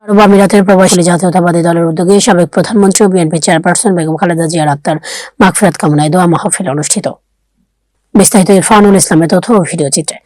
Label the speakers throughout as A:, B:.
A: আরব আমিরাতের প্রবাসী জাতীয়তাবাদী দলের উদ্যোগে সাবেক প্রধানমন্ত্রী ও বিএনপি চেয়ারপারসন বেগম খালেদা জিয়ার আত্মার মাগফিরাত কামনায় দোয়া মাহফিল অনুষ্ঠিত। বিস্তারিত ইরফানুল ইসলামের তথ্য ও ভিডিও চিত্রে।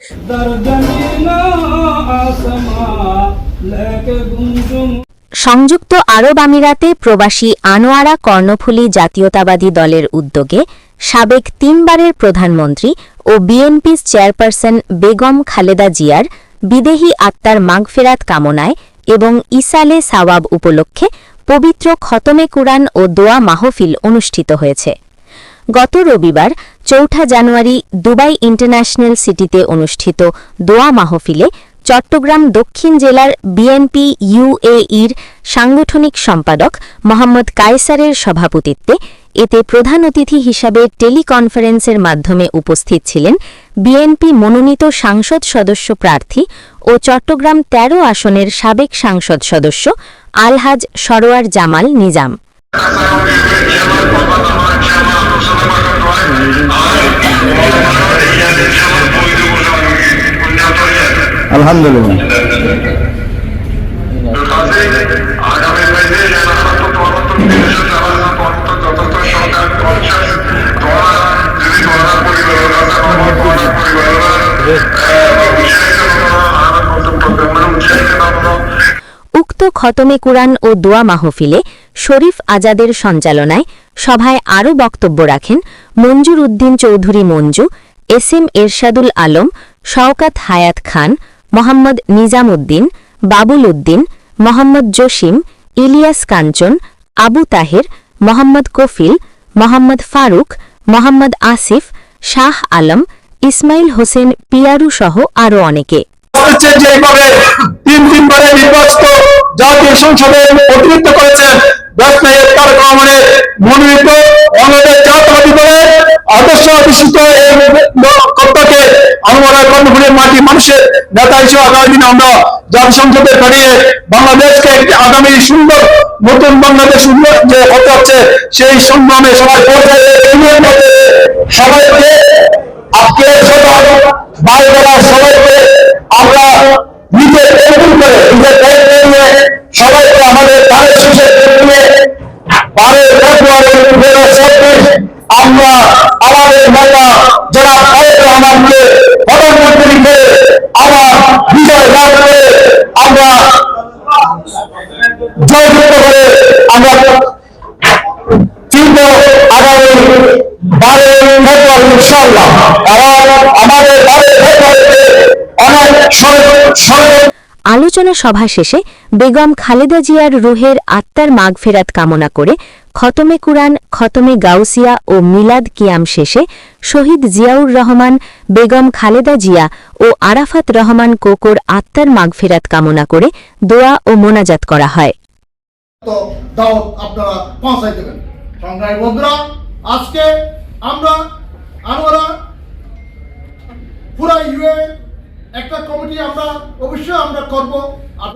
B: সংযুক্ত আরব আমিরাতে প্রবাসী আনোয়ারা কর্ণফুলী জাতীয়তাবাদী দলের উদ্যোগে সাবেক 3 বারের প্রধানমন্ত্রী ও বিএনপি চেয়ারপারসন বেগম খালেদা জিয়ার বিদেহী আত্মার মাগফিরাত কামনায় এবং ইসালে সাওয়াব উপলক্ষে পবিত্র খতমে কুরআন ও দোয়া মাহফিল অনুষ্ঠিত হয়েছে। গত রবিবার 4 জানুয়ারি দুবাই ইন্টারন্যাশনাল সিটিতে অনুষ্ঠিত দোয়া মাহফিলে চট্টগ্রাম দক্ষিণ জেলার বিএনপি ইউএইর সাংগঠনিক সম্পাদক মোহাম্মদ কায়সারের সভাপতিত্বে এতে প্রধান অতিথি হিসাবে টেলিকনফারেন্সের মাধ্যমে উপস্থিত ছিলেন বিএনপি মনোনীত সাংসদ সদস্য প্রার্থী ও চট্টগ্রাম 13 আসনের সাবেক সাংসদ সদস্য আলহাজ সরোয়ার জামাল নিজাম।
C: আলহামদুলিল্লাহ।
B: উক্ত খতমে কুরআন ও দোয়া মাহফিলে শরীফ আজাদের সঞ্চালনায় সভায় আরও বক্তব্য রাখেন মঞ্জুর উদ্দিন চৌধুরী মঞ্জু, এসএম এরশাদুল আলম, শওকাত হায়াত খান, মোহাম্মদ নিজাম উদ্দিন, বাবুল উদ্দিন, মোহাম্মদ জসিম, ইলিয়াস কাঞ্চন, আবু তাহের, মোহাম্মদ কফিল, মোহাম্মদ ফারুক, মোহাম্মদ আসিফ, শাহ আলম, ইসমাইল হোসেন পিয়ারু সহ আরও অনেকে।
C: জাতীয় সংসদে প্রতিনিধিত্ব করেছেন মনোনীত বাংলাদেশ জাতীয়তাবাদী দলের আদর্শ অধিষ্ঠিত কর্তাকে আনোয়ারা কর্ণফুলীর মাটি মানুষের নেতা হিসেবে আগামী দিনে আমরা জাতীয় সংসদে দাঁড়িয়ে বাংলাদেশকে একটি আগামী সুন্দর নতুন বাংলাদেশ যে হতে হচ্ছে সেই সংগ্রামে সবাই সবাইকে আজকে ভাই বোনেরা সবাইকে আমরা নিজের করে নিজের দায়িত্ব নিয়ে সবাইকে আমাদের ধানের শীষে নিয়ে 12 ফেব্রুয়ারি 2026 আমরা আমাদের নেতা যারা তারেক রহমানকে প্রধানমন্ত্রী করে আমার বিজয় লাভ করে আমরা জয়যুক্ত করে আমরা চিন্তা আগামী 12 ফেব্রুয়ারি ইনশাআল্লাহ আমাদের 12 ফেব্রুয়ারিতে অনেক
B: আলোচনা সভা শেষে বেগম খালেদা জিয়ার রুহের আত্মার মাগফিরাত কামনা করে খতমে কুরআন, খতমে গাউসিয়া ও মিলাদ কিয়াম শেষে শহীদ জিয়াউর রহমান, বেগম খালেদা জিয়া ও আরাফাত রহমান কোকোর আত্মার মাগফিরাত কামনা করে দোয়া ও মোনাজাত করা হয়।
D: সংগ্রামী বন্ধুরা, আজকে আমরা আনোয়ারা পুরা ইউএ একটা কমিটি আমরা অবশ্যই আমরা করব।